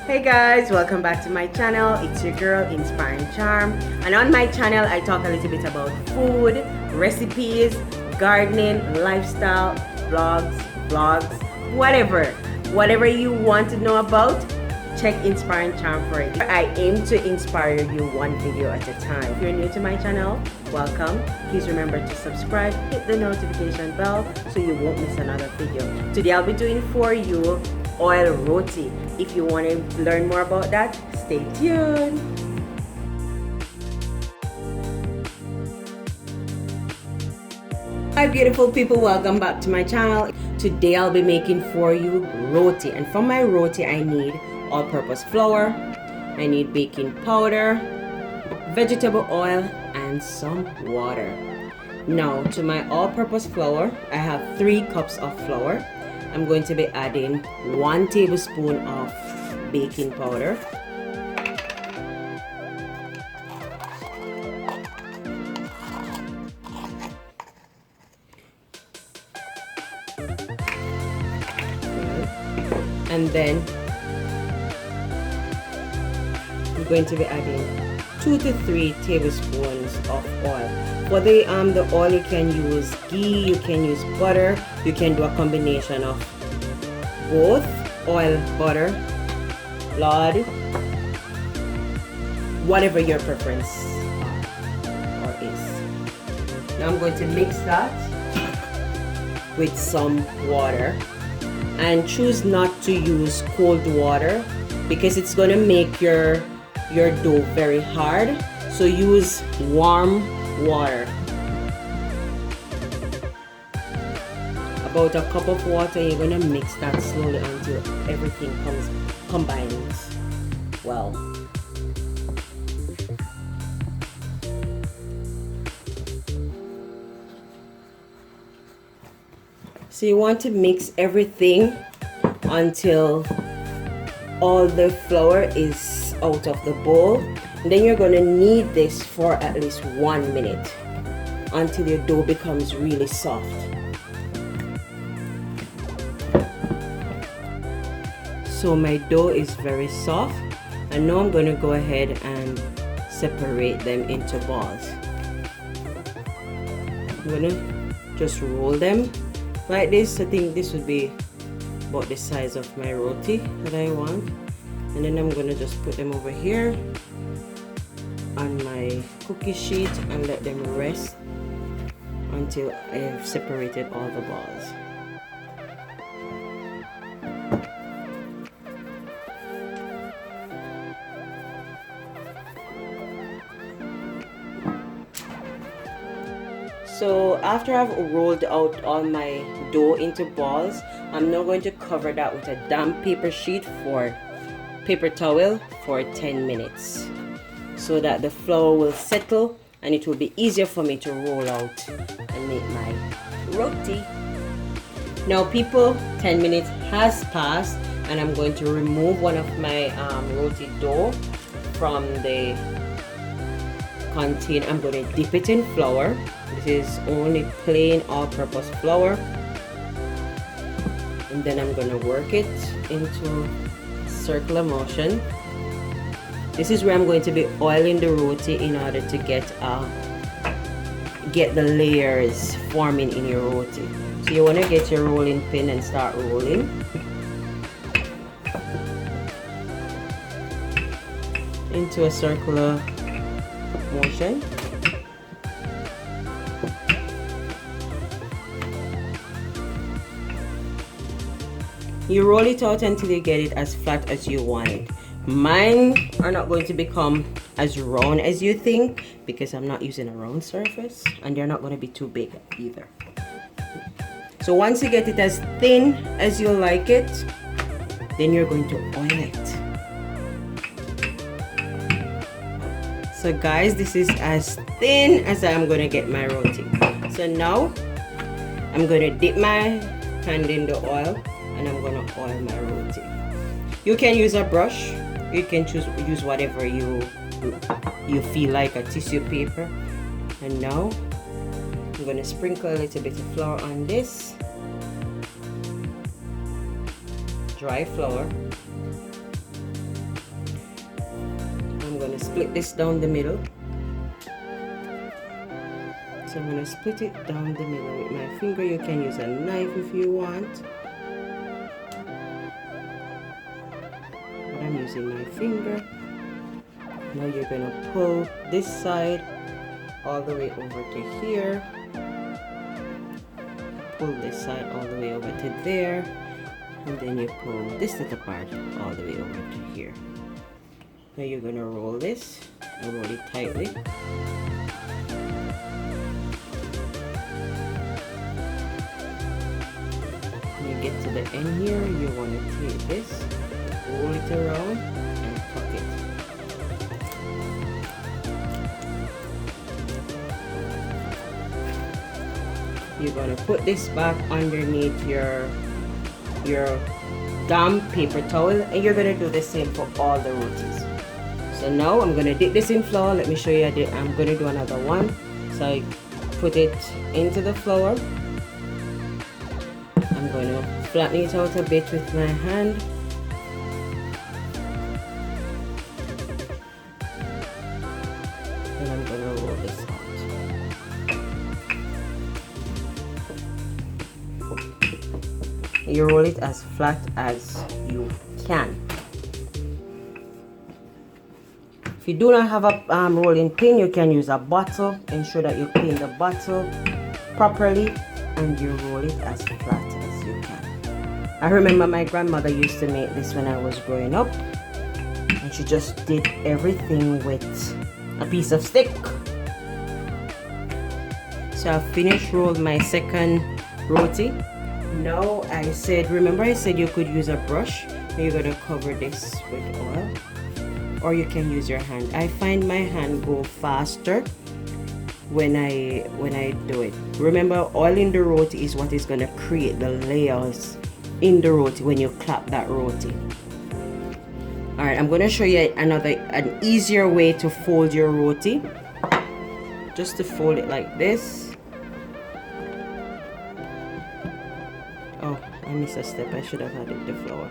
Hey guys, welcome back to my channel. It's your girl Inspiring Charm, and on my channel I talk a little bit about food, recipes, gardening, lifestyle, vlogs, whatever you want to know about, check Inspiring Charm for it. I aim to inspire you one video at a time. If you're new to my channel, welcome. Please remember to subscribe, hit the notification bell so you won't miss another video. Today I'll be doing for you oil roti. If you want to learn more about that, stay tuned. Hi beautiful people, welcome back to my channel. Today I'll be making for you roti, and for my roti I need all-purpose flour, I need baking powder, vegetable oil, and some water. Now to my all-purpose flour, I have 3 cups of flour. I'm going to be adding 1 tablespoon of baking powder, and then I'm going to be adding 2 to 3 tablespoons of oil. For the oil, you can use ghee, you can use butter, you can do a combination of both oil, butter, lard, whatever your preference or is. Now I'm going to mix that with some water, and choose not to use cold water because it's going to make your dough very hard, so use warm water. About a cup of water. You're going to mix that slowly until everything combines well. So you want to mix everything until all the flour is out of the bowl. And then you're going to knead this for at least 1 minute until your dough becomes really soft. So my dough is very soft, and now I'm going to go ahead and separate them into balls. I'm going to just roll them like this. I think this would be about the size of my roti that I want, and then I'm going to just put them over here on my cookie sheet and let them rest until I have separated all the balls. So after I've rolled out all my dough into balls, I'm now going to cover that with a damp paper towel for 10 minutes so that the flour will settle and it will be easier for me to roll out and make my roti. Now people, 10 minutes has passed, and I'm going to remove one of my roti dough from the container. I'm going to dip it in flour. This is only plain all-purpose flour, and then I'm going to work it into circular motion. This is where I'm going to be oiling the roti in order to get the layers forming in your roti. So you want to get your rolling pin and start rolling into a circular motion. You roll it out until you get it as flat as you want it. Mine are not going to become as round as you think because I'm not using a round surface, and they're not going to be too big either. So once you get it as thin as you like it, then you're going to oil it. So guys, this is as thin as I'm going to get my roti. So now I'm going to dip my hand in the oil and I'm going to oil my roti. You can use a brush, you can use whatever you feel like, a tissue paper. And now I'm going to sprinkle a little bit of flour on this dry flour. split this down the middle. So I'm going to split it down the middle with my finger. You can use a knife if you want, but I'm using my finger. Now you're going to pull this side all the way over to here, pull this side all the way over to there, and then you pull this little part all the way over to here. Now you're going to roll this and roll it tightly. When you get to the end here, you want to take this, roll it around, and tuck it. You're going to put this back underneath your damp paper towel, and you're going to do the same for all the rotis. So now I'm going to dip this in flour. Let me show you. I'm going to do another one. So I put it into the flour. I'm going to flatten it out a bit with my hand. And I'm going to roll this out. You roll it as flat as you can. If you do not have a rolling pin, you can use a bottle. Ensure that you clean the bottle properly and you roll it as flat as you can. I remember my grandmother used to make this when I was growing up, and she just did everything with a piece of stick. So I've finished rolled my second roti. Now remember I said you could use a brush. Now you're going to cover this with oil, or you can use your hand. I find my hand go faster when I do it. Remember, oil in the roti is what is going to create the layers in the roti when you clap that roti. Alright, I'm going to show you an easier way to fold your roti. Just to fold it like this. Oh, I missed a step. I should have added the flour.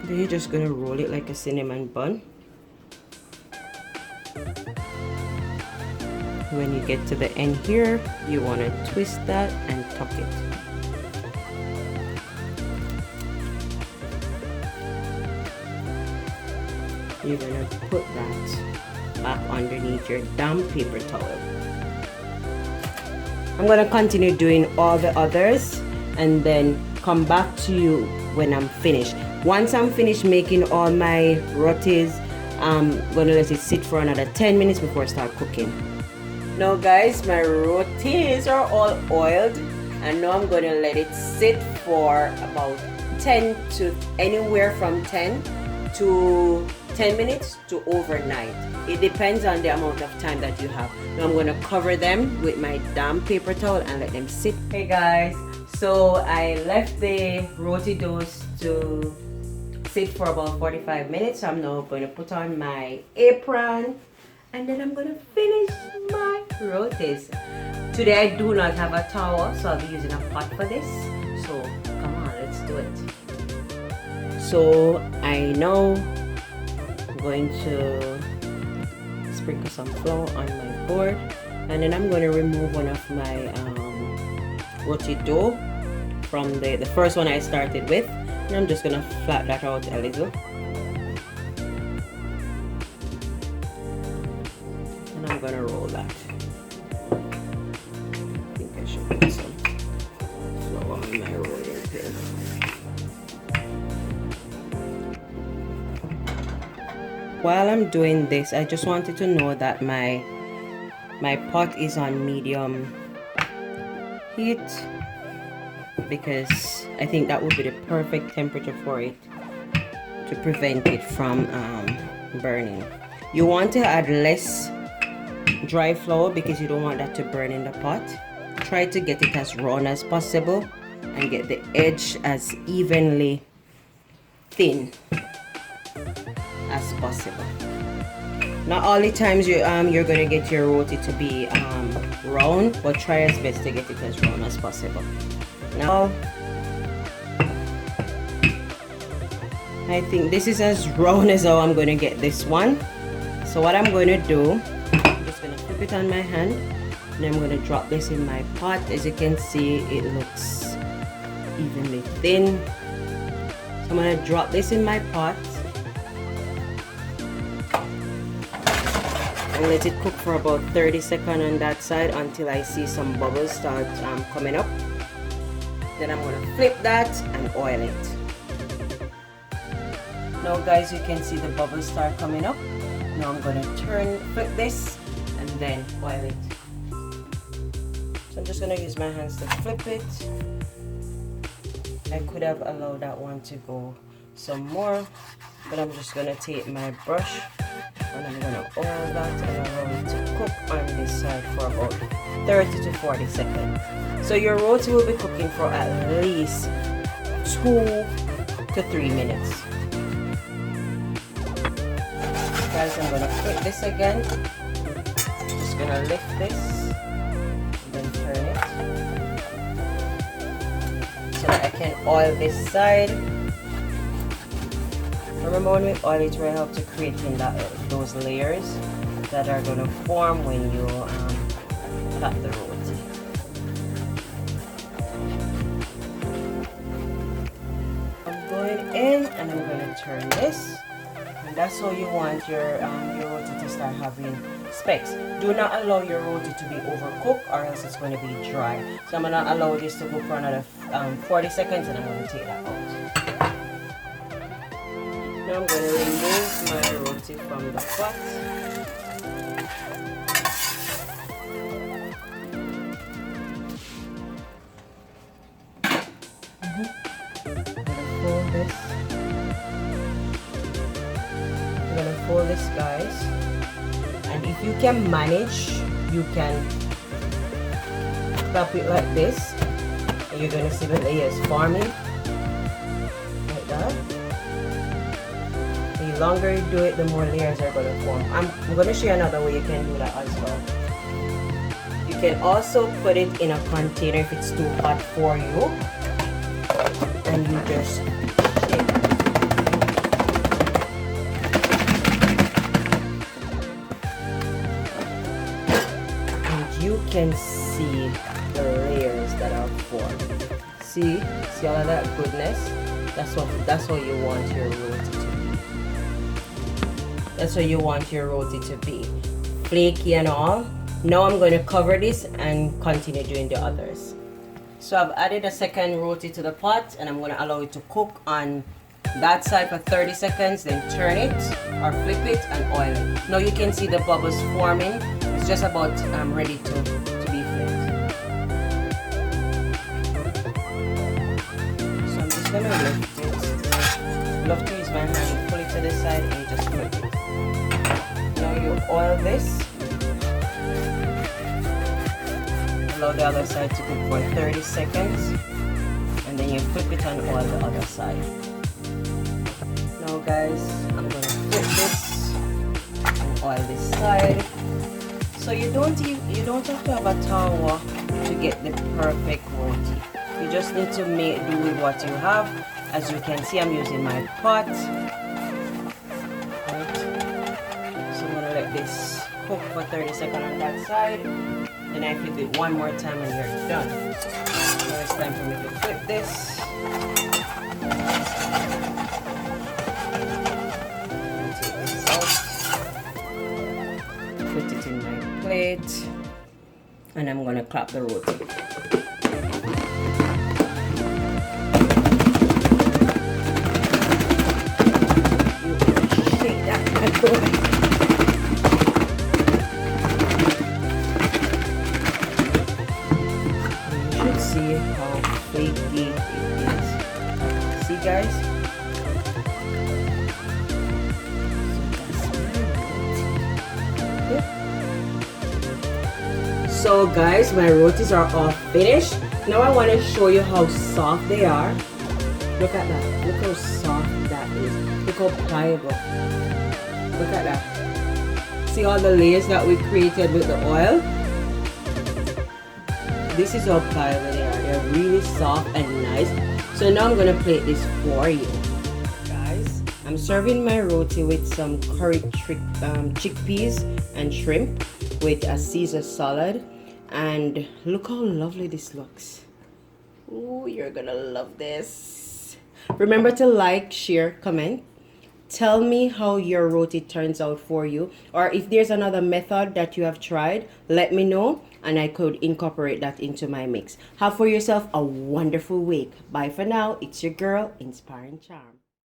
Then you're just going to roll it like a cinnamon bun. When you get to the end here, you want to twist that and tuck it. You're going to put that back underneath your damp paper towel. I'm going to continue doing all the others and then come back to you when I'm finished. Once I'm finished making all my rotis, I'm going to let it sit for another 10 minutes before I start cooking. Now guys, my rotis are all oiled, and now I'm going to let it sit for about 10 to anywhere from 10 minutes to overnight. It depends on the amount of time that you have. Now I'm going to cover them with my damp paper towel and let them sit. Hey guys, so I left the roti dough to sit for about 45 minutes. So I'm now going to put on my apron and then I'm going to finish my rotis. Today I do not have a towel, so I'll be using a pot for this. So come on, let's do it. So I know I'm going to sprinkle some flour on my board, and then I'm going to remove one of my roti dough from the first one I started with, and I'm just going to flat that out a little. And I'm going to roll that. I think I should put some flour on my roller pin. While I'm doing this, I just wanted to know that my pot is on medium heat, because I think that would be the perfect temperature for it to prevent it from burning. You want to add less dry flour because you don't want that to burn in the pot. Try to get it as round as possible and get the edge as evenly thin as possible. Not all the times you're gonna get your roti to be round, but try as best to get it as round as possible. Now I think this is as round as how I'm gonna get this one. So what I'm gonna do, I'm just gonna flip it on my hand, and I'm gonna drop this in my pot. As you can see, it looks evenly thin. So I'm gonna drop this in my pot and let it cook for about 30 seconds on that side until I see some bubbles start coming up. Then I'm gonna flip that and oil it. Now guys, you can see the bubbles start coming up. Now I'm gonna flip this and then oil it. So I'm just gonna use my hands to flip it. I could have allowed that one to go some more, but I'm just gonna take my brush and I'm gonna oil that and allow it to cook on this side for about 30 to 40 seconds. So your roti will be cooking for at least 2 to 3 minutes. Guys, I'm gonna flip this again. Just gonna lift this and then turn it so that I can oil this side. Remember, when we oil it, we help to create those layers that are gonna form when you cut the roti. I'm going in and I'm gonna turn this. And that's how you want your roti to start having specks. Do not allow your roti to be overcooked or else it's going to be dry. So I'm going to allow this to cook for another 40 seconds and I'm going to take that out. Now I'm going to remove my roti from the pot. I'm going to fold this. Fold this, guys, and if you can manage, you can tap it like this and you're gonna see the layers forming like that. The longer you do it, the more layers are gonna form. I'm gonna show you another way you can do that as well. You can also put it in a container if it's too hot for you, and you just shake. You can see the layers that are formed. See all of that goodness? That's how you want your roti to be. That's how you want your roti to be. Flaky and all. Now I'm going to cover this and continue doing the others. So I've added a second roti to the pot and I'm going to allow it to cook on that side for 30 seconds, then turn it or flip it and oil it. Now you can see the bubbles forming. It's just about ready to be flipped. So I'm just gonna lift it. I love to use my hand, pull it to the side and you just flip it. Now you oil this. Allow the other side to cook for 30 seconds. And then you flip it and oil the other side. Now guys, I'm gonna flip this and oil this side. So you don't have to have a tower to get the perfect roti. You just need to do with what you have. As you can see, I'm using my pot. Right. So I'm gonna let this cook for 30 seconds on that side. Then I flip it one more time and you're done. Now it's time for me to flip this. Take this out. Put it in my plate. And I'm gonna clap the roti. You shake that bad boy. You should see how flaky it is. See, guys? So guys, my rotis are all finished. Now I want to show you how soft they are. Look at that. Look how soft that is. Look how pliable. Look at that. see all the layers that we created with the oil? This is how pliable they are. They're really soft and nice. So now I'm gonna plate this for you. Guys, I'm serving my roti with some curry chickpeas and shrimp with a Caesar salad. And look how lovely this looks. Ooh, you're gonna love this. Remember to like, share, comment. Tell me how your roti turns out for you, or if there's another method that you have tried, let me know and I could incorporate that into my mix. Have for yourself a wonderful week. Bye for now. It's your girl, Inspiring Charm.